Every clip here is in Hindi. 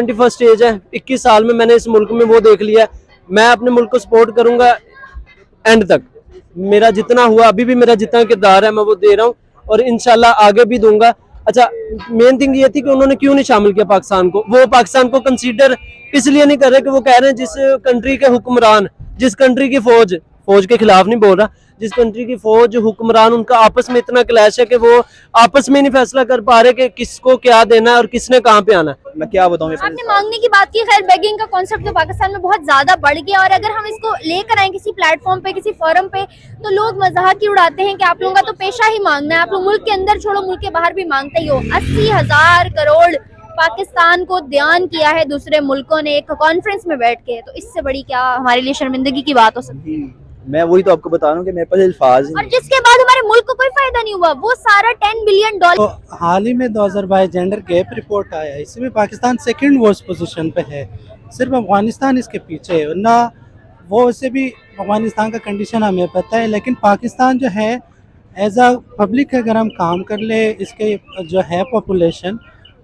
21 एज है, 21 साल में मैंने इस मुल्क में वो देख लिया है। मैं अपने मुल्क को सपोर्ट करूंगा एंड तक। मेरा जितना हुआ, अभी भी मेरा जितना किरदार है मैं वो दे रहा हूँ और इंशाल्लाह आगे भी दूंगा। अच्छा, मेन थिंग ये थी कि उन्होंने क्यों नहीं शामिल किया पाकिस्तान को। वो पाकिस्तान को कंसीडर इसलिए नहीं कर रहे कि वो कह रहे हैं जिस कंट्री के हुक्मरान, जिस कंट्री की फौज के खिलाफ नहीं बोल रहा, जिस कंट्री की फौज हुक्मरान उनका आपस में इतना क्लैश है कि वो आपस में नहीं फैसला कर पा रहे कि किसको क्या देना है और किसने कहाँ पे आना है। मैं क्या बताऊं, आपने मांगने की बात की। खैर, बेगिंग का कॉन्सेप्ट तो पाकिस्तान में बहुत ज्यादा बढ़ गया और अगर हम इसको लेकर आए किसी प्लेटफॉर्म पे, किसी फोरम पे, तो लोग मजाक ही उड़ाते हैं कि आप लोगों का तो पेशा ही मांगना है, आप लोग मुल्क के अंदर छोड़ो मुल्क के बाहर भी मांगते ही हो। 80,000 करोड़ पाकिस्तान को दान किया है दूसरे मुल्कों ने एक कॉन्फ्रेंस में बैठ के, तो इससे बड़ी क्या हमारे लिए शर्मिंदगी की बात हो सकती है। मैं वही तो आपको बता रहा हूँ कि मेरे पास अल्फाज ही और जिसके बाद हमारे मुल्क को कोई फायदा नहीं हुआ, वो सारा $10 बिलियन। तो हाल ही में 2022 जेंडर गैप रिपोर्ट आया है, इसमें पाकिस्तान सेकंड वर्स्ट पोजीशन पे है, सिर्फ अफगानिस्तान इसके पीछे है। वरना वो उससे भी अफगानिस्तान का कंडीशन हमें पता है, लेकिन पाकिस्तान जो है एज अ पब्लिक अगर हम काम कर ले, इसके जो है पॉपुलेशन,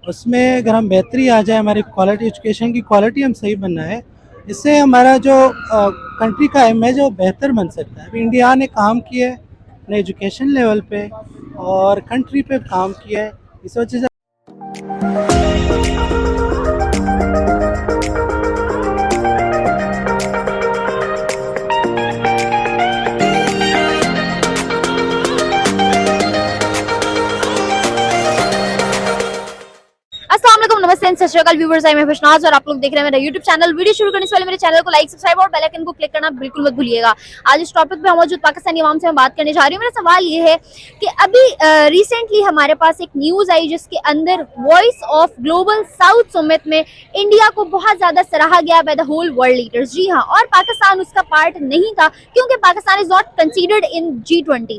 उसमें अगर हम बेहतरी आ जाए, हमारी क्वालिटी, एजुकेशन की क्वालिटी हम सही बनना है, इससे हमारा जो कंट्री का इमेज है वो बेहतर बन सकता है। अभी इंडिया ने काम किया है अपने एजुकेशन लेवल पे और कंट्री पे काम किया है, इस वजह से नमस्ते, सत श्री अकाल व्यूअर्स, मैं खुशनाज और आप लोग देख रहे हैं मेरा YouTube चैनल। वीडियो शुरू करने से पहले मेरे चैनल को लाइक, सब्सक्राइब और बेल आइकन को क्लिक करना बिल्कुल मत भूलिएगा। आज इस टॉपिक पे मौजूद पाकिस्तानी अवाम से मैं बात करने जा रही हूँ। मेरा सवाल ये है कि अभी रिसेंटली हमारे पास एक न्यूज आई जिसके अंदर voice of global south summit में इंडिया को बहुत ज्यादा सराहा गया by the whole world leaders. जी हाँ, और पाकिस्तान उसका पार्ट नहीं था क्योंकि Pakistan is not considered in G20।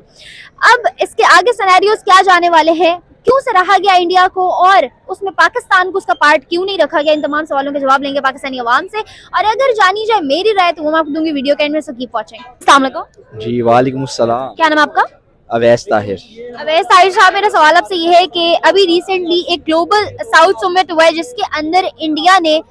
अब इसके आगे सिनेरियोस क्या जाने वाले हैं, क्यों सराहा गया इंडिया को और उसमें पाकिस्तान को उसका पार्ट क्यों नहीं रखा गया, इन तमाम सवालों के जवाब लेंगे पाकिस्तानी अवाम से। और अगर जानी जाए मेरी राय तो वो मैं आपको दूंगी वीडियो के एंड में, सो कीप वाचिंग। अस्सलाम वालेकुम। जी वालेकुम अस्सलाम। क्या नाम है आपका? अवैस ताहिर। अवैस ताहिर साहब, मेरा सवाल आपसे ये है कि अभी रिसेंटली एक ग्लोबल साउथ समिट हुआ है जिसके अंदर इंडिया ने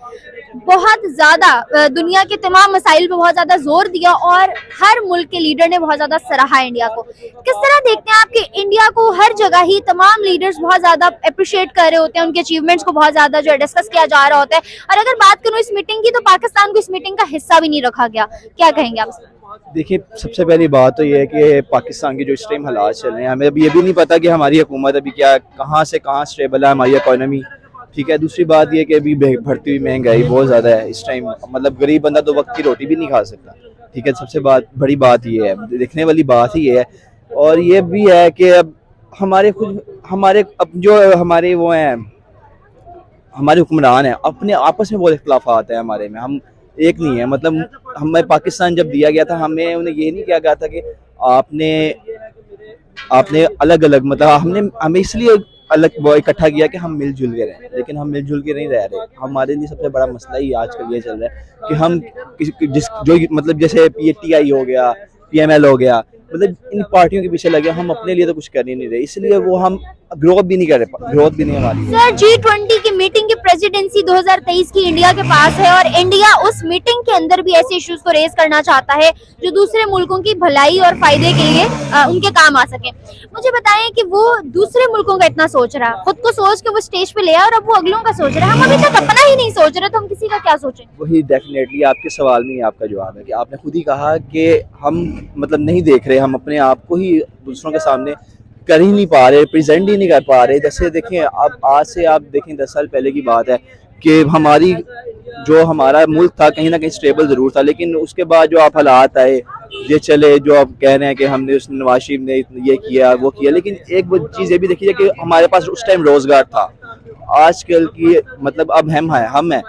बहुत ज्यादा दुनिया के तमाम मसाइल पे बहुत ज्यादा जोर दिया और हर मुल्क के लीडर ने बहुत ज्यादा सराहा इंडिया को। किस तरह देखते हैं आप कि इंडिया को हर जगह ही तमाम लीडर्स बहुत ज्यादा अप्रिशिएट कर रहे होते हैं, उनके अचीवमेंट्स को बहुत ज्यादा जो है डिस्कस किया जा रहा होता है, और अगर बात करूं इस मीटिंग की तो पाकिस्तान को इस मीटिंग का हिस्सा भी नहीं रखा गया, क्या कहेंगे आप? देखिए, सबसे पहली बात तो ये है कि पाकिस्तान के जो इस टाइम हालात चल रहे हैं, हमें अभी ये भी नहीं पता कि हमारी हुकूमत अभी क्या कहाँ से कहाँ स्टेबल है हमारी इकोनॉमी, ठीक है। दूसरी बात ये कि अभी बढ़ती हुई महंगाई बहुत ज़्यादा है इस टाइम, मतलब गरीब बंदा तो वक्त की रोटी भी नहीं खा सकता, ठीक है। सबसे बड़ी बात ये है, देखने वाली बात ही ये है। और ये भी है कि अब हमारे वो हैं, हमारे हुक्मरान हैं, अपने आपस में बहुत इख्तलाफात है हमारे में, हम एक नहीं है। मतलब हमें पाकिस्तान जब दिया गया था, हमें उन्हें ये नहीं किया गया था कि आपने अलग अलग, मतलब हमें इसलिए अलग वो इकट्ठा किया कि हम मिलजुल के रहें, लेकिन हम मिलजुल के नहीं रह रहे। हमारे लिए सबसे बड़ा मसला ही आजकल ये चल रहा है कि हम मतलब जैसे PTI हो गया, PML हो गया, मतलब इन पार्टियों के पीछे लगे, हम अपने लिए तो कुछ कर ही नहीं रहे, इसलिए वो हम ग्रोथ भी नहीं कर रहे, ग्रोथ भी नहीं हमारी। सर, G20 की मीटिंग की प्रेसिडेंसी 2023 की इंडिया के पास है और इंडिया उस मीटिंग के अंदर भी ऐसे इश्यूज को रेज करना चाहता है जो दूसरे मुल्कों की भलाई और फायदे के लिए उनके काम आ सके। मुझे बताएं कि वो दूसरे मुल्कों का इतना सोच रहा है, खुद को सोच के वो स्टेज पे ले आया और अब वो अगलों का सोच रहा है। हम अभी तक अपना ही नहीं सोच रहे, तो हम किसी का क्या सोचें? वही डेफिनेटली आपके सवाल में आपका जवाब है कि आपने खुद ही कहा कि हम मतलब नहीं देख रहे, हम अपने आप को ही दूसरों के सामने कर ही नहीं पा रहे, प्रेजेंट ही नहीं कर पा रहे। जैसे देखें, अब आज से आप देखें 10 साल पहले की बात है कि हमारा मुल्क था कहीं ना कहीं स्टेबल ज़रूर था, लेकिन उसके बाद जो आप हालात आए, ये चले जो आप कह रहे हैं कि हमने उस नवाज शरीफ ने ये किया वो किया, लेकिन एक वो चीज़ ये भी देखिए कि हमारे पास उस टाइम रोज़गार था। आजकल की मतलब अब हम हैं,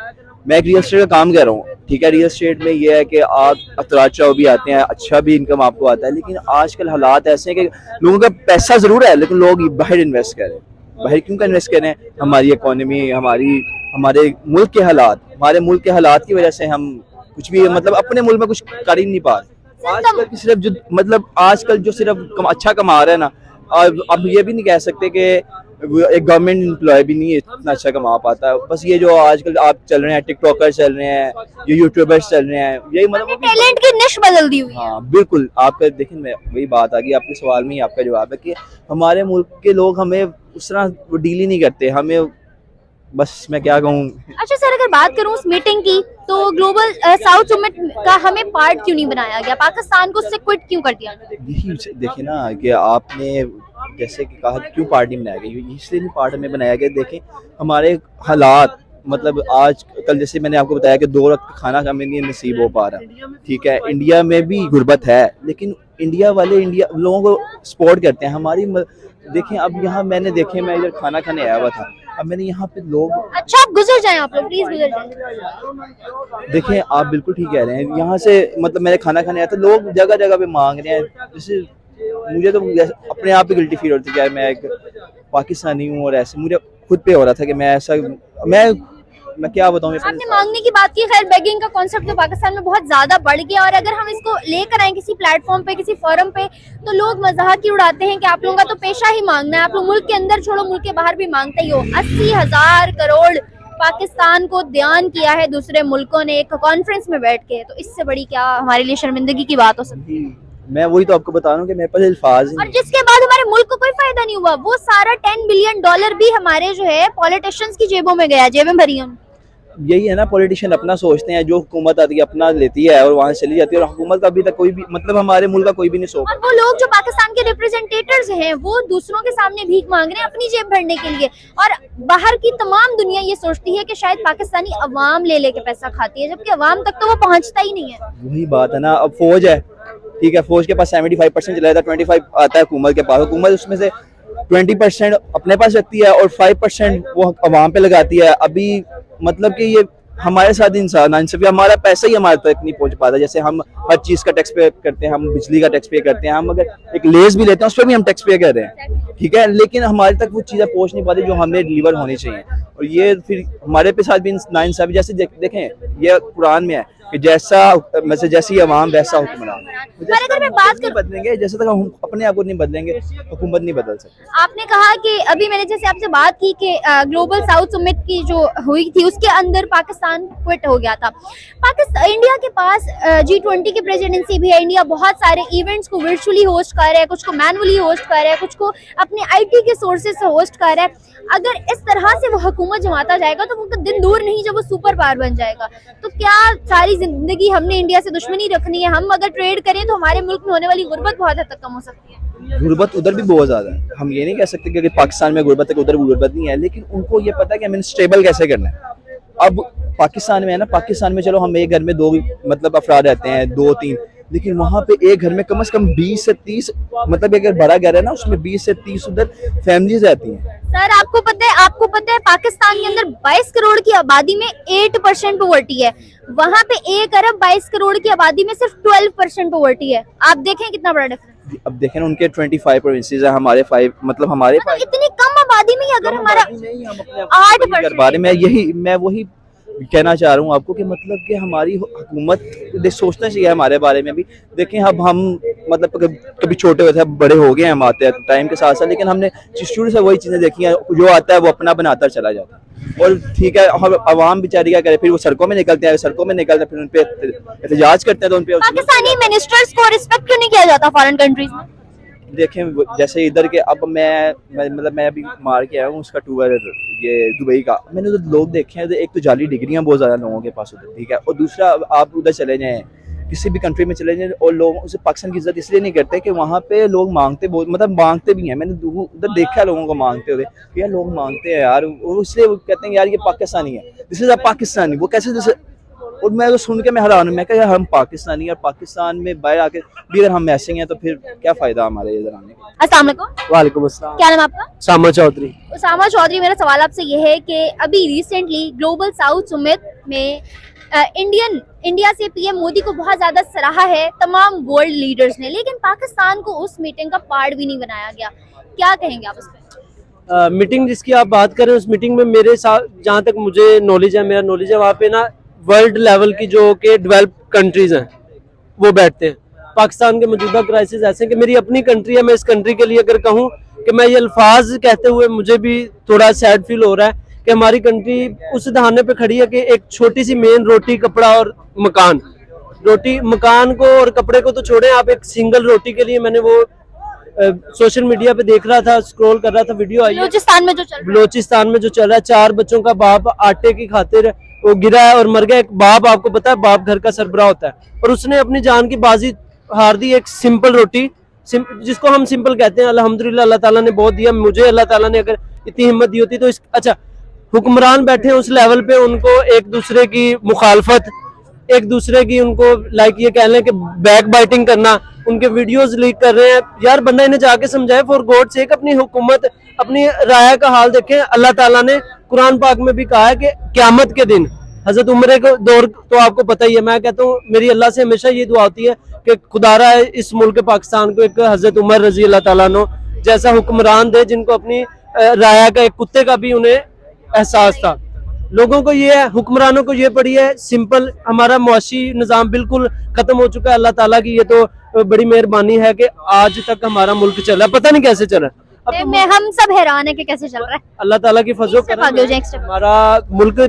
मैं एक रियल एस्टेट का काम कर रहा हूँ, ठीक है। रियल एस्टेट में ये है कि आप अतराचा भी आते हैं, अच्छा भी इनकम आपको आता है, लेकिन आजकल हालात ऐसे हैं कि लोगों का पैसा ज़रूर है लेकिन लोग बाहर इन्वेस्ट करें। बाहर क्यों इन्वेस्ट करें? हमारी इकोनॉमी, हमारे मुल्क के हालात की वजह से हम कुछ भी मतलब अपने मुल्क में कुछ कर ही नहीं पा रहे। आजकल की सिर्फ आजकल जो सिर्फ अच्छा कमा रहे हैं ना, अब ये भी नहीं कह सकते कि वो एक गवर्नमेंट एम्प्लॉय भी नहीं है, इतना अच्छा कमा पाता है। बस ये जो आजकल आप चल रहे हैं, टिकटॉकर चल रहे हैं, ये यूट्यूबर्स चल रहे हैं, यही मतलब टैलेंट की निश बदल दी हुई है। हाँ बिल्कुल। आपका देखिए, मैं वही बात आ गई आपके सवाल में ही आपका जवाब है कि हमारे मुल्क के लोग हमें उस तरह डील ही नहीं करते, हमें बस मैं क्या कहूँ। अच्छा सर, अगर बात करूं उस मीटिंग की, तो ग्लोबल साउथ समिट का हमें पार्ट क्यों नहीं बनाया गया? पाकिस्तान को उससे क्विट क्यों कर दिया? यही देखिए ना कि आपने जैसे कि कहा क्यों पार्टी बनाया गया, इसलिए नहीं पार्ट में बनाया गया। देखें हमारे हालात, मतलब आज कल जैसे मैंने आपको बताया कि 2 वक्त खाना हमें नहीं नसीब हो पा रहा, ठीक है। इंडिया में भी गुर्बत है, लेकिन इंडिया वाले इंडिया लोगों को सपोर्ट करते हैं हमारी देखें अब यहाँ मैंने देखे, मैं इधर खाना खाने आया हुआ था, अब मैंने यहाँ पे लोग, अच्छा आप गुजर जाएं, आप लोग प्लीज गुजर जाएं। देखें आप बिल्कुल ठीक कह रहे हैं। यहाँ से मतलब मैंने खाना खाने आया था, लोग जगह जगह पे मांग रहे हैं। जैसे मुझे तो अपने आप ही गिल्टी फील होती है कि मैं एक पाकिस्तानी हूँ, और ऐसे मुझे खुद पे हो रहा था कि मैं ऐसा, मैं क्या बताऊँ। आपने मांगने की बात की, खैर बेगिंग का कॉन्सेप्ट तो पाकिस्तान में बहुत ज्यादा बढ़ गया, और अगर हम इसको लेकर आए किसी प्लेटफॉर्म पे, किसी फोरम पे, तो लोग मजाक ही उड़ाते हैं कि आप लोगों का तो पेशा ही मांगना है, आप लोग मुल्क के अंदर छोड़ो मुल्क के बाहर भी मांगते ही हो। 80,000 करोड़ पाकिस्तान को दान किया है दूसरे मुल्कों ने एक कॉन्फ्रेंस में बैठ के, तो इससे बड़ी क्या हमारे लिए शर्मिंदगी की बात हो सकती है? मैं वही तो आपको बता रहा हूँ कि मेरे पास अल्फाज और जिसके बाद हमारे मुल्क को कोई फायदा नहीं हुआ, वो सारा $10 बिलियन भी हमारे जो है पॉलिटिशियंस की जेबों में गया, जेबें भरी हैं। यही है ना, पॉलिटिशियन अपना सोचते हैं, जो हुकूमत आती है अपना लेती है और वहाँ चली जाती है, और हुकूमत का अभी तक कोई भी मतलब हमारे मुल्क का कोई भी नहीं सोच। और वो लोग जो पाकिस्तान के रिप्रेजेंटेटर्स हैं, वो दूसरों के सामने भीख मांग रहे हैं अपनी जेब भरने के लिए, और बाहर की तमाम दुनिया ये सोचती है कि शायद पाकिस्तानी अवाम ले लेके पैसा खाती है, जबकि अवाम तक तो वो पहुंचता ही नहीं है। वही बात है ना। अब फौज है, ठीक है, फौज के पास 75% चला जाता है, 25 आता है हुकूमत के पास, हुकूमत उसमें से 20% अपने पास रखती है और 5% वो अवाम पे लगाती है। अभी मतलब कि ये हमारे साथ इंसान नाइंसाफी, हमारा पैसा ही हमारे तक नहीं पहुंच पाता। जैसे हम हर चीज का टैक्स पे करते हैं, हम बिजली का टैक्स पे करते हैं, हम अगर एक लेस भी लेते हैं उस पर भी हम टैक्स पे कर रहे हैं, ठीक है, लेकिन हमारे तक वो चीज़ें पहुंच नहीं पाती जो हमें डिलीवर होनी चाहिए। और ये फिर हमारे पे साथ भी नाइंसाफी, जैसे देखें ये कुरान में है कि जैसी अवाम वैसा हुक्मरान। अगर मैं बात करूं, बदलेंगे जैसे तक हम अपने आप को नहीं बदलेंगे, हुकूमत नहीं बदल सकती। आपने कहा कि अभी मैंने जैसे आपसे बात की कि ग्लोबल साउथ समिट की जो हुई थी उसके अंदर पाकिस्तान क्विट हो गया था। पाकिस्तान, इंडिया के पास G20 की प्रेसिडेंसी भी है, इंडिया बहुत सारे इवेंट्स को वर्चुअली होस्ट कर रहा है, कुछ को मैनुअली होस्ट कर रहा है, कुछ को अपने IT के सोर्सेज से होस्ट कर रहा है। अगर इस तरह से वो हुकूमत जमाता जाएगा तो वो दिन दूर नहीं जब वो सुपर पावर बन जाएगा। तो क्या सारी जिंदगी हमने इंडिया से दुश्मनी रखनी है? हम अगर ट्रेड करें तो हमारे मुल्क में होने वाली गुर्बत बहुत हद तक कम हो सकती है। गुर्बत उधर भी बहुत ज्यादा है, हम ये नहीं कह सकते कि पाकिस्तान में गुर्बत है कि उधर गुर्बत नहीं है, लेकिन उनको ये पता है कि हमें स्टेबल कैसे करना है। अब पाकिस्तान में है ना, पाकिस्तान में चलो हम एक घर में 2 मतलब अफराद रहते हैं, 2-3, लेकिन वहाँ पे एक घर में कम से कम 20 से 30, मतलब एक बड़ा घर है ना उसमें 20 से 30 उधर फैमिलीज रहती हैं। सर आपको पता है पाकिस्तान के अंदर 22 करोड़ की आबादी में 8% पॉवर्टी है, वहाँ पे 1 अरब 22 करोड़ की आबादी में सिर्फ 12% पॉवर्टी है। आप देखें कितना बड़ा डिफरेंस। अब देखें ना, उनके 25 प्रोविंसेस है, हमारे 5, मतलब हमारे इतनी कम आबादी में अगर हमारा 8% बारे में मैं वही कहना चाह रहा हूँ आपको कि मतलब कि हमारी हुकूमत सोचना चाहिए हमारे बारे में भी। देखें अब हम मतलब कभी छोटे होते हैं, बड़े हो गए हम आते हैं टाइम के साथ साथ, लेकिन हमने शुरू से वही चीज़ें देखी हैं, जो आता है वो अपना बनाता चला जाता है। और ठीक है, अवाम बेचारी क्या करे, फिर वो सड़कों में निकलते हैं, फिर उन पर एहतजाज करते हैं, तो उन पर पाकिस्तानी मिनिस्टर्स को रिस्पेक्ट क्यों नहीं किया जाता फॉरेन कंट्रीज में? देखें जैसे इधर के, अब मैं अभी मार के आया हूँ उसका टूर, ये दुबई का, मैंने उधर लोग देखे हैं, एक तो जाली डिग्रियां बहुत ज़्यादा लोगों के पास उधर, ठीक है, और दूसरा आप उधर चले जाएं किसी भी कंट्री में चले जाएं और लोग उसे पाकिस्तान की इज्जत इसलिए नहीं करते कि वहाँ पे लोग मांगते बहुत, मतलब मांगते भी हैं, मैंने उधर देखा है लोगों को मांगते हुए, यार लोग मांगते हैं यार, और इसलिए कहते हैं यार ये पाकिस्तानी है, दिस इज अ पाकिस्तानी, वो कैसे जैसे, और मैं तो सुन के मैं हैरान हूँ, मैं कहा यार हम पाकिस्तानी, और पाकिस्तान में बाहर आके भी अगर हम ऐसे हैं तो फिर क्या फायदा हमारे इधर आने का। अस्सलाम वालेकुम। वालेकुम अस्सलाम। क्या नाम आपका? सामा चौधरी। उसामा चौधरी, मेरा सवाल आपसे ये है कि अभी रिसेंटली ग्लोबल साउथ समिट में इंडिया से PM मोदी को बहुत ज्यादा सराहा है तमाम वर्ल्ड लीडर्स ने, लेकिन पाकिस्तान को उस मीटिंग का पार्ट भी नहीं बनाया गया। क्या कहेंगे आप उस पर? मीटिंग जिसकी आप बात कर रहे हैं, उस मीटिंग में मेरे साथ जहाँ तक मुझे नॉलेज है, मेरा नॉलेज है, वहाँ पे ना वर्ल्ड लेवल की जो के डेवलप कंट्रीज हैं वो बैठते हैं। पाकिस्तान के मौजूदा क्राइसिस ऐसे हैं कि मेरी अपनी कंट्री है, मैं इस कंट्री के लिए अगर कहूँ कि मैं ये अल्फाज कहते हुए मुझे भी थोड़ा सैड फील हो रहा है कि हमारी कंट्री उस दहाने पे खड़ी है कि एक छोटी सी मेन रोटी, कपड़ा और मकान, रोटी मकान को और कपड़े को तो छोड़ें आप, एक सिंगल रोटी के लिए मैंने वो सोशल मीडिया पे देख रहा था, स्क्रॉल कर रहा था, वीडियो आई है बलूचिस्तान में जो चल रहा है। बलोचिस्तान में जो चल रहा है। 4 बच्चों का बाप आटे की खातिर वो गिरा है और मर गया। एक बाप, आपको पता है बाप घर का सरबराह होता है, और उसने अपनी जान की बाजी हार दी एक सिंपल रोटी, जिसको हम सिंपल कहते हैं। अल्हम्दुलिल्लाह अल्लाह ताला ने बहुत दिया, मुझे अल्लाह ताला ने अगर इतनी हिम्मत दी होती तो अच्छा हुक्मरान बैठे हैं उस लेवल पे, उनको एक दूसरे की मुखालफत, एक दूसरे की उनको लाइक ये कह लें कि बैक बाइटिंग करना, उनके वीडियोस लीक कर रहे हैं। यार बंदा इन्हें जाके समझाए फॉर गॉड सेक, अपनी हुकूमत, अपनी राय का हाल देखें। अल्लाह ताला ने कुरान पाक में भी कहा है कि क़यामत के दिन, हजरत उमर के दौर तो आपको पता ही है, मैं कहता हूँ मेरी अल्लाह से हमेशा ये दुआ होती है कि खुदारा इस मुल्क पाकिस्तान को एक हजरत उमर रजी अल्लाह ताला अन्हु जैसा हुक्मरान दे, जिनको अपनी राय का, एक कुत्ते का भी उन्हें एहसास था। लोगों को ये है, हुक्मरानों को ये पड़ी है सिंपल, हमारा मुआशी निज़ाम बिल्कुल खत्म हो चुका है। अल्लाह ताला की ये तो बड़ी मेहरबानी है कि आज तक हमारा मुल्क चला, पता नहीं कैसे चला। अब मैं हम सब हैरान है कि कैसे चल रहा है। अल्लाह ताला की फजल एक step आगे हो जाए, एक step। हमारा मुल्क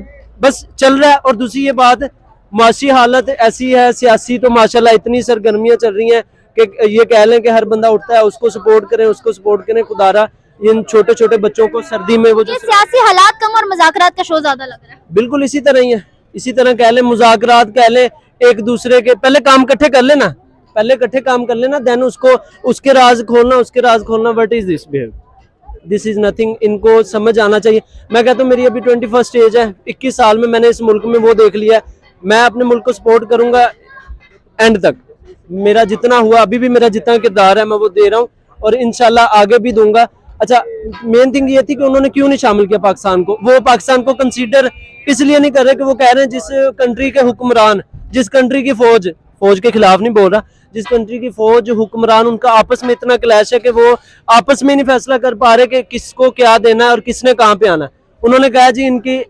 बस चल रहा है। और दूसरी ये बात, माशी हालत ऐसी है, सियासी तो माशाल्लाह इतनी सरगर्मियां चल रही हैं कि ये कह लें कि हर बंदा उठता है उसको सपोर्ट करें, उसको सपोर्ट करें। खुदारा इन छोटे छोटे बच्चों को सर्दी में वो जो ये सियासी हालात कम और मजाकरात का शो ज्यादा लग रहा है। बिल्कुल इसी तरह ही है, इसी तरह कह लें, मुज़ाकरात कह लें, एक दूसरे के पहले काम इकट्ठे कर लेना, पहले इकट्ठे काम कर लेना, देन उसको उसके राज खोलना, उसके राज खोलना। What is this behave, this is nothing. इनको समझ आना चाहिए। मैं कहता हूँ मेरी अभी 21st एज है, 21 साल में मैंने इस मुल्क में वो देख लिया है। मैं अपने मुल्क को सपोर्ट करूंगा एंड तक, मेरा जितना हुआ, अभी भी मेरा जितना किरदार है मैं वो दे रहा हूँ और इंशाल्लाह आगे भी दूंगा। अच्छा, मेन थिंग ये थी कि उन्होंने क्यों नहीं शामिल किया पाकिस्तान को। वो पाकिस्तान को कंसीडर इसलिए नहीं कर रहे कि वो कह रहे हैं जिस कंट्री के हुक्मरान, जिस कंट्री की फौज के खिलाफ नहीं बोल रहा, जिस कंट्री की फौज, हुक्मरान, उनका आपस में इतना क्लैश है कि वो आपस में नहीं फैसला कर पा रहे कि किसको क्या देना है और किसने कहाँ पे आना है। उन्होंने कहा जी इनकी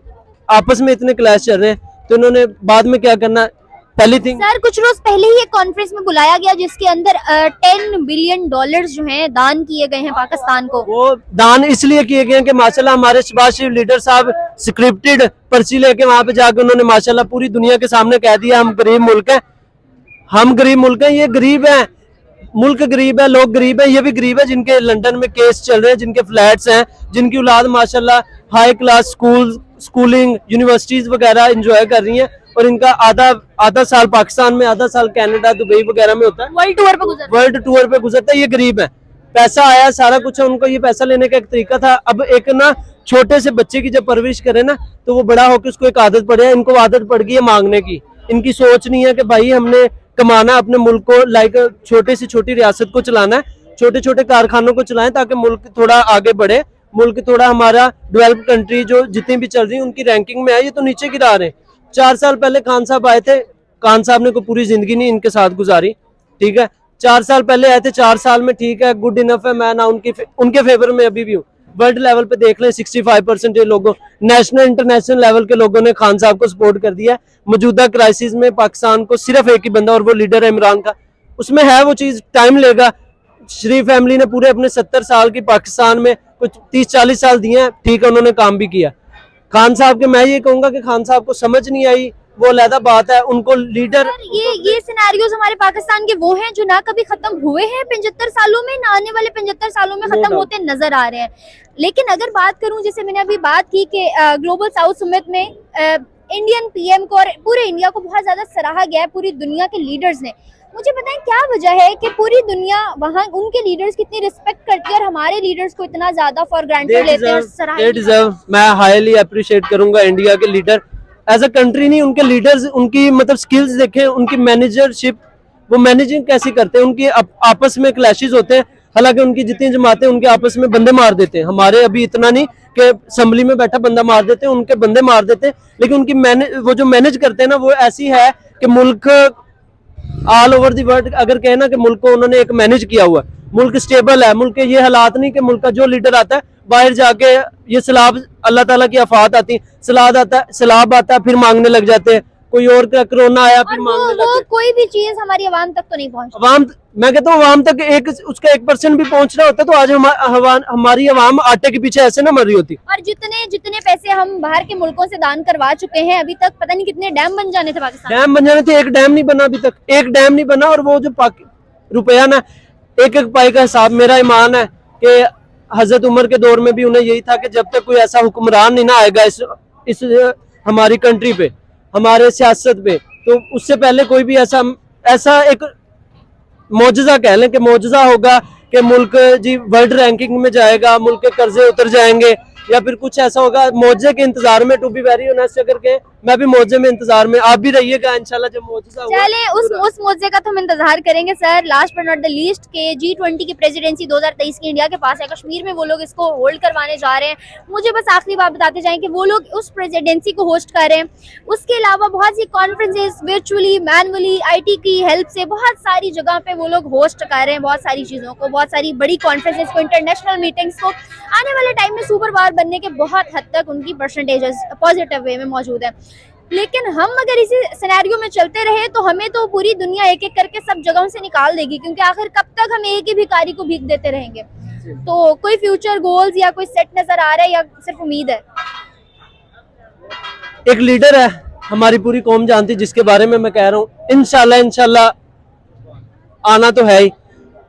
आपस में इतने क्लैश चल रहे हैं, तो उन्होंने बाद में क्या करना है। पहली थिंग सर, कुछ रोज पहले ही एक कॉन्फ्रेंस में बुलाया गया जिसके अंदर $10 बिलियन जो हैं दान किए गए हैं पाकिस्तान को। वो दान इसलिए किए गए हैं कि माशाल्लाह हमारे शहबाज शरीफ लीडर साहब स्क्रिप्टेड पर्ची लेके वहां पे जाकर उन्होंने माशाल्लाह पूरी दुनिया के सामने कह दिया हम गरीब मुल्क हैं, हम गरीब मुल्क हैं। ये गरीब हैं, मुल्क गरीब है, लोग गरीब है, ये भी गरीब है जिनके लंदन में केस चल रहे हैं, जिनके फ्लैट्स हैं, जिनकी औलाद माशाल्लाह हाई क्लास स्कूलिंग, यूनिवर्सिटीज वगैरह एंजॉय कर रही हैं, और इनका आधा साल पाकिस्तान में, आधा साल कनाडा, दुबई वगैरह में होता है, वर्ल्ड टूर पे गुजरता है। ये गरीब है, पैसा आया, सारा कुछ है, उनको ये पैसा लेने का एक तरीका था। अब एक ना छोटे से बच्चे की जब परवरिश करे ना, तो वो बड़ा होकर उसको एक आदत पड़े, इनको आदत पड़ गई है मांगने की। इनकी सोच नहीं है कि भाई हमने कमाना, अपने मुल्क को लाइक छोटे से छोटी रियासत को चलाना है, छोटे छोटे कारखानों को चलाएं ताकि मुल्क थोड़ा आगे बढ़े, मुल्क थोड़ा हमारा डेवलप कंट्री जो जितनी भी चल रही है उनकी रैंकिंग में है, ये तो नीचे गिरा रहे हैं। 4 साल पहले खान साहब आए थे, खान साहब ने कोई पूरी जिंदगी नहीं इनके साथ गुजारी, ठीक है। 4 साल पहले आए थे, 4 साल में ठीक है, गुड इनफ है, मैं ना उनके फेवर में अभी भी हूँ। वर्ल्ड लेवल पे देख लें 65% लोगों, नेशनल इंटरनेशनल लेवल के लोगों ने खान साहब को सपोर्ट कर दिया है। मौजूदा क्राइसिस में पाकिस्तान को सिर्फ एक ही बंदा और वो लीडर है इमरान का, उसमें है वो चीज, टाइम लेगा। शरीफ फैमिली ने पूरे अपने 70 साल की पाकिस्तान में कुछ 30-40 साल दिए हैं, ठीक है, उन्होंने काम भी किया। खान साहब के मैं ये कहूंगा कि खान साहब को समझ नहीं आई, वो अलग बात है, उनको लीडर। ये सिनेरियोज हमारे पाकिस्तान के वो हैं जो ना कभी खत्म हुए हैं 75 सालों में, ना आने वाले 75 सालों में खत्म होते नजर आ रहे हैं। लेकिन अगर बात करूं, जैसे मैंने अभी बात की कि ग्लोबल साउथ समिट में इंडियन पीएम को और पूरे इंडिया को बहुत ज्यादा सराहा गया है पूरी दुनिया के लीडर्स ने। मुझे बताएं क्या वजह है कि पूरी दुनिया वहाँ उनके लीडर्स की इतनी रिस्पेक्ट करती है और हमारे लीडर्स को इतना ज्यादा फॉर ग्रांटेड लेते हैं और सराहनीय। मैं हाईली अप्रिशिएट करूंगा इंडिया के लीडर एज अ कंट्री, नहीं उनके लीडर्स, उनकी मतलब स्किल्स देखें, उनकी मैनेजरशिप, वो मैनेजिंग कैसी करते हैं, उनकी आपस में क्लैशेस होते हैं, हालांकि उनकी जितनी जमातें उनके आपस में बंदे मार देते हैं। हमारे अभी इतना नहीं कि असेंबली में बैठा बंदा मार देते हैं, उनके बंदे मार देते हैं, लेकिन उनकी वो जो मैनेज करते हैं ना, वो ऐसी है कि मुल्क ऑल ओवर दी वर्ल्ड अगर कहे ना कि मुल्क को उन्होंने एक मैनेज किया हुआ है, मुल्क स्टेबल है। मुल्क के ये हालात नहीं कि मुल्क का जो लीडर आता है बाहर जाके ये सलाब, अल्लाह ताला की आफात आती है, सलाब आता है फिर मांगने लग जाते हैं, कोई और का कोरोना आया फिर और मांगने वो लगे। कोई भी चीज हमारी आवाम तक तो नहीं पहुंच अवाम, मैं कहता हूँ अवाम तक एक उसका 1% भी पहुंचना होता तो आज हमारी अवाम आटे के पीछे ऐसे ना मर रही होती। और जितने जितने पैसे हम बाहर के मुल्कों से दान करवा चुके हैं, अभी तक पता नहीं कितने डैम बन जाने थे पाकिस्तान में। डैम बन जाने थे, एक डैम नहीं बना अभी तक, एक डैम नहीं बना। और वो जो रुपया ना, एक एक पाई का हिसाब, मेरा ईमान है कि हजरत उमर के दौर में भी उन्हें यही था कि जब तक कोई ऐसा हुक्मरान नहीं ना आएगा इस हमारी कंट्री पे, हमारे सियासत पे, तो उससे पहले कोई भी ऐसा ऐसा एक मौजज़ा कह लें कि मौजज़ा होगा कि मुल्क जी वर्ल्ड रैंकिंग में जाएगा, मुल्क के कर्जे उतर जाएंगे, या फिर कुछ ऐसा होगा। मौजे के इंतजार में, टू बी वेरी ऑनेस्ट, अगर के मैं भी मौजे में इंतजार में, आप भी रहिएगा इंशाल्लाह जब मौजज़ा होगा। चले उस मौजे का तो हम इंतजार करेंगे sir. Last but not the least के G20 की प्रेसिडेंसी 2023 की इंडिया के पास है, कश्मीर में वो लोग इसको होल्ड करवाने जा रहे हैं। मुझे बस आखिरी बात बताते जाएं कि वो लोग उस प्रेसिडेंसी को होस्ट कर रहे हैं। उसके अलावा बहुत सी कॉन्फ्रेंसेस वर्चुअली, मैनुअली, IT की हेल्प से बहुत सारी जगह पे वो लोग होस्ट कर रहे हैं बहुत सारी चीज़ों को, बहुत सारी बड़ी कॉन्फ्रेंसेस को, इंटरनेशनल मीटिंग्स को। आने वाले टाइम में सुपर पावर बनने के बहुत हद तक उनकी परसेंटेजेस पॉजिटिव वे में मौजूद है। लेकिन हम अगर इसी सिनेरियो में चलते रहे तो हमें तो पूरी दुनिया एक एक करके सब जगहों से निकाल देगी, क्योंकि आखिर कब तक हम एक ही भिखारी को भीख देते रहेंगे। तो कोई फ्यूचर गोल्स या कोई सेट नजर आ रहा है या सिर्फ उम्मीद है? एक लीडर है, हमारी पूरी कौम जानती, जिसके बारे में मैं कह रहा हूँ इंशाल्लाह इंशाल्लाह आना तो है ही।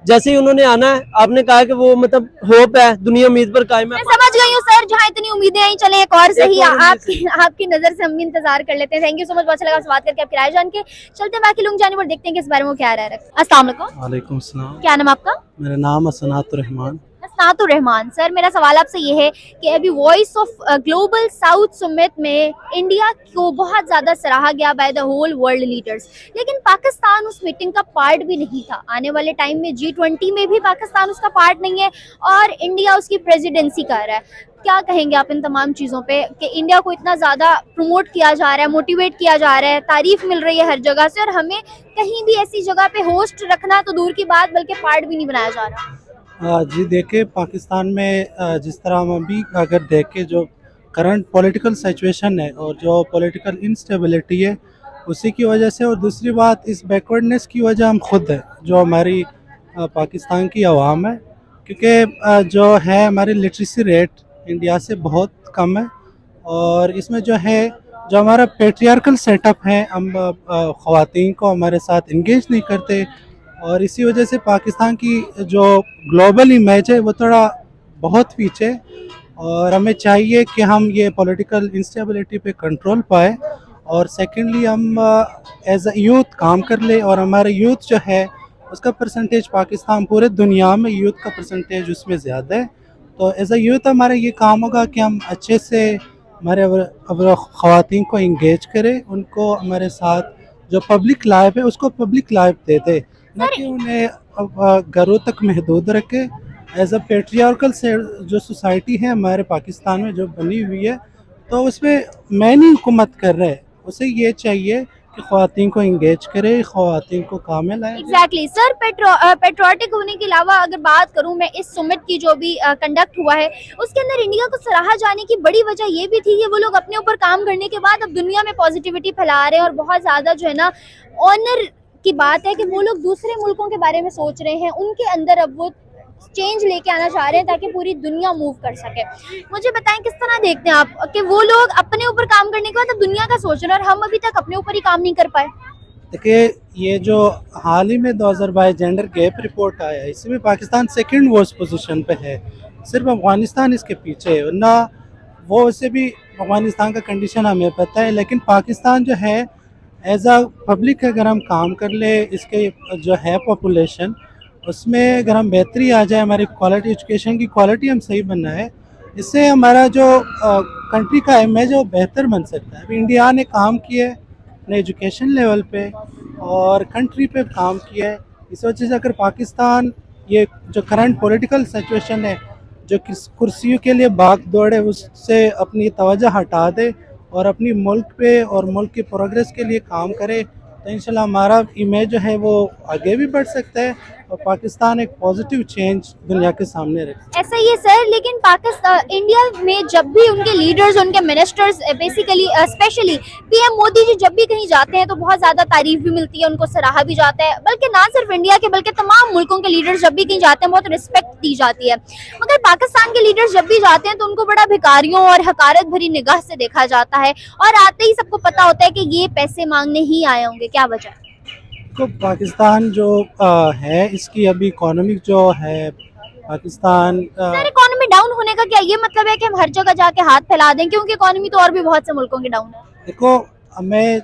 जैसे ही उन्होंने आना है, आपने कहा कि वो मतलब होप है, दुनिया उम्मीद पर कायम है। मैं समझ गई हूँ सर, जहाँ इतनी उम्मीदें आई, चले एक और सही एक और आपकी नजर से हम भी इंतजार कर लेते हैं। थैंक यू सो मच, बहुत अच्छा लगा आपसे बात करके, आपकी राय जान के। चलते हैं बाकी लोग जाने पर, देखते हैं कि इस बारे में वो क्या रह रहा है। अस्सलाम वालेकुम। वालेकुम सलाम। क्या नाम आपका? मेरा नाम असनातुर रहमान। हसनातुर रहमान। सर मेरा सवाल आपसे ये है कि अभी voice of global south summit में इंडिया को बहुत ज़्यादा सराहा गया by the whole world leaders, लेकिन पाकिस्तान उस मीटिंग का पार्ट भी नहीं था। आने वाले टाइम में G20 में भी पाकिस्तान उसका पार्ट नहीं है और इंडिया उसकी प्रेसिडेंसी कर रहा है। क्या कहेंगे आप इन तमाम चीज़ों पे कि इंडिया को इतना ज़्यादा प्रमोट किया जा रहा है, मोटिवेट किया जा रहा है, तारीफ मिल रही है हर जगह से, और हमें कहीं भी ऐसी जगह पे होस्ट रखना तो दूर की बात, बल्कि पार्ट भी नहीं बनाया जा रहा? जी देखिए, पाकिस्तान में जिस तरह हम अभी अगर देखें जो करंट पॉलिटिकल सिचुएशन है और जो पॉलिटिकल इंस्टेबिलिटी है, उसी की वजह से, और दूसरी बात इस बैकवर्डनेस की वजह हम खुद है, जो हमारी पाकिस्तान की आवाम है, क्योंकि जो है हमारी लिटरेसी रेट इंडिया से बहुत कम है। और इसमें जो है जो हमारा पेट्रियार्कल सेटअप है, हम ख़वातीन को हमारे साथ इंगेज नहीं करते, और इसी वजह से पाकिस्तान की जो ग्लोबल इमेज है वो थोड़ा बहुत पीछे। और हमें चाहिए कि हम ये पॉलिटिकल इंस्टेबिलिटी पे कंट्रोल पाए, और सेकेंडली हम एज अ यूथ काम कर ले, और हमारे यूथ जो है उसका परसेंटेज पाकिस्तान पूरे दुनिया में यूथ का परसेंटेज उसमें ज़्यादा है। तो एज अ यूथ हमारा ये काम होगा कि हम अच्छे से हमारे ख़वातीन को इंगेज करें, उनको हमारे साथ जो पब्लिक लाइफ है उसको पब्लिक लाइफ दे दे, न कि उन्हें घरों तक महदूद रखे। एज अ पेट्रियार्कल से जो सोसाइटी है हमारे पाकिस्तान में जो बनी हुई है, तो उसमें मैन ही हुकूमत कर रहे हैं। उसे ये चाहिए कि ख़वातीन को इंगेज करे, ख़वातीन को काम में लाए। एग्जैक्टली सर, पेट्रोटिक होने के अलावा अगर बात करूं मैं इस समिट की जो भी कंडक्ट हुआ है, उसके अंदर इंडिया को सराहा जाने की बड़ी वजह ये भी थी कि वो लोग अपने ऊपर काम करने के बाद अब दुनिया में पॉजिटिविटी फैला रहे हैं, और बहुत ज़्यादा जो है ना ऑनर की बात है कि वो लोग दूसरे मुल्कों के बारे में सोच रहे हैं, उनके अंदर अब वो चेंज लेके आना चाह रहे हैं ताकि पूरी दुनिया मूव कर सके। मुझे बताएं किस तरह देखते हैं आप कि वो लोग अपने ऊपर काम करने के बाद अब दुनिया का सोच रहे हैं, और हम अभी तक अपने ऊपर ही काम नहीं कर पाए? देखिए, ये जो हाल ही में 2022 जेंडर गैप रिपोर्ट आया है, इसमें पाकिस्तान सेकंड वर्स्ट पोजीशन पे है, सिर्फ अफगानिस्तान इसके पीछे है। वरना वो उससे भी अफगानिस्तान का कंडीशन हमें पता है, लेकिन पाकिस्तान जो है एज आ पब्लिक अगर हम काम कर ले, इसके जो है पॉपुलेशन, उसमें अगर हम बेहतरी आ जाए, हमारी क्वालिटी, एजुकेशन की क्वालिटी हम सही बनना है, इससे हमारा जो कंट्री का इमेज है वो बेहतर बन सकता है। अभी इंडिया ने काम किया है अपने एजुकेशन लेवल पे और कंट्री पे काम किया है। इस वजह से अगर पाकिस्तान ये जो करंट पॉलिटिकल सिचुएशन है, जो किस कुर्सियों के लिए भाग दौड़ है, उससे अपनी तवज्जो हटा दे और अपनी मुल्क पे और मुल्क की प्रोग्रेस के लिए काम करे, तो इंशाल्लाह हमारा इमेज जो है वो आगे भी बढ़ सकता है और पाकिस्तान एक पॉजिटिव चेंज दुनिया के सामने रखे। ऐसा ही है सर, लेकिन पाकिस्तान इंडिया में जब भी उनके लीडर्स, उनके ministers, basically specially PM Modi ji जब भी कहीं जाते हैं तो बहुत ज्यादा तारीफ भी मिलती है, उनको सराहा भी जाता है, बल्कि ना सिर्फ इंडिया के बल्कि तमाम मुल्कों के लीडर्स जब भी कहीं जाते हैं बहुत रिस्पेक्ट दी जाती है। मगर पाकिस्तान के लीडर्स जब भी जाते हैं तो उनको बड़ा भिखारियों और हकारत भरी निगाह से देखा जाता है और आते ही सबको पता होता है कि ये पैसे मांगने ही आए होंगे। क्या वजह? तो पाकिस्तान जो है इसकी अभी इकोनॉमिक जो है पाकिस्तान सर इकोनॉमी डाउन होने का क्या ये मतलब है कि हम हर जगह जाके हाथ फैला दें, क्योंकि इकोनॉमी तो और भी बहुत से मुल्कों की डाउन है। देखो हमें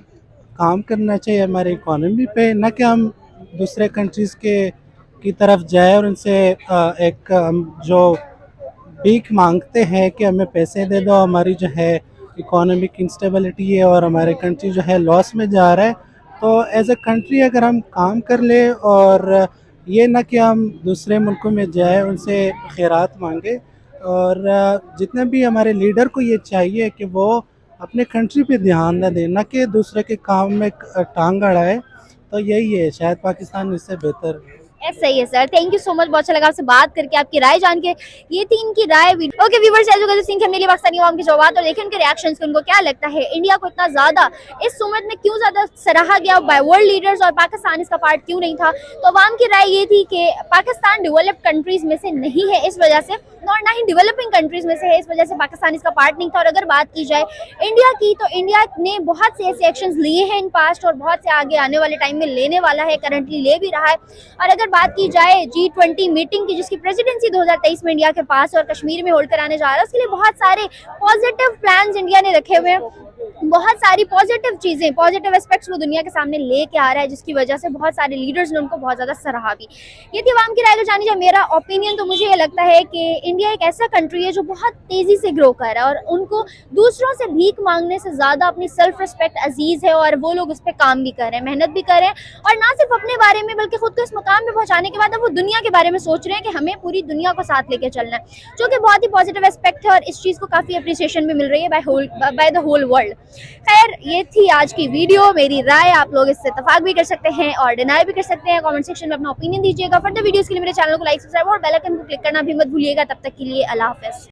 काम करना चाहिए हमारे इकोनॉमी पे, न कि हम दूसरे कंट्रीज़ की तरफ जाए और उनसे एक हम जो भीख मांगते हैं कि हमें पैसे दे दो, हमारी जो है इकोनॉमिक इंस्टेबिलिटी है और हमारे कंट्री जो है लॉस में जा रहा है। तो एज अ कंट्री अगर हम काम कर ले और ये ना कि हम दूसरे मुल्कों में जाए उनसे खैरात मांगे, और जितने भी हमारे लीडर को ये चाहिए कि वो अपने कंट्री पे ध्यान न दें, ना कि दूसरे के काम में टांग अड़ाए। तो यही है, शायद पाकिस्तान इससे बेहतर। ऐसा ही है sir, thank you so much, बहुत अच्छा लगा आपसे बात करके, आपकी राय जान के। ये थी इनकी राय। ओके व्यूअर्स, सिंह हमने लिए पाकिस्तानी अवाम की जवाब और देखें उनके रिएक्शंस, उनको क्या लगता है इंडिया को इतना ज्यादा इस सुमित में क्यों ज्यादा सराहा गया बाय वर्ल्ड लीडर्स और पाकिस्तान इसका पार्ट क्यों नहीं था। तो अवाम की राय ये थी कि पाकिस्तान डेवलप्ड कंट्रीज में से नहीं है इस वजह से, और ना ही डेवलपिंग कंट्रीज में से है इस वजह से पाकिस्तान इसका पार्ट नहीं था। और अगर बात की जाए इंडिया की, तो इंडिया ने बहुत से ऐसे एक्शंस लिए हैं इन पास्ट और बहुत से आगे आने वाले टाइम में लेने वाला है, करंटली ले भी रहा है। और अगर बात की जाए G20 मीटिंग की, जिसकी प्रेसिडेंसी 2023 में इंडिया के पास और कश्मीर में होल्ड कराने जा रहा है, उसके लिए बहुत सारे पॉजिटिव प्लान्स इंडिया ने रखे हुए हैं, बहुत सारी पॉजिटिव चीजें, पॉजिटिव एस्पेक्ट्स वो दुनिया के सामने लेके आ रहा है, जिसकी वजह से बहुत सारे लीडर्स ने उनको बहुत ज्यादा सराहा भी। ये थी अवाम की राय। जानी जाए मेरा ओपिनियन, तो मुझे ये लगता है कि इंडिया एक ऐसा कंट्री है जो बहुत तेजी से ग्रो कर रहा है और उनको दूसरों से भीख मांगने से ज्यादा अपनी सेल्फ रिस्पेक्ट अजीज है और वो लोग उस पर काम भी कर रहे हैं, मेहनत भी कर रहे हैं, और ना सिर्फ अपने बारे में बल्कि खुद को इस मकाम पे पहुंचाने के बाद अब वो दुनिया के बारे में सोच रहे हैं कि हमें पूरी दुनिया को साथ लेके चलना है, जो कि बहुत ही पॉजिटिव एस्पेक्ट है और इस चीज को काफी अप्रिसिएशन भी मिल रही है बाय द होल वर्ल्ड। खैर ये थी आज की वीडियो, मेरी राय, आप लोग इससे इत्तेफाक भी कर सकते हैं और डिनाई भी कर सकते हैं। कमेंट सेक्शन में अपना ओपिनियन दीजिएगा। फर्दर वीडियोस के लिए मेरे चैनल को लाइक, सब्सक्राइब और बेल आइकन को क्लिक करना भी मत भूलिएगा। तब तक के लिए अल्लाह हाफिज़।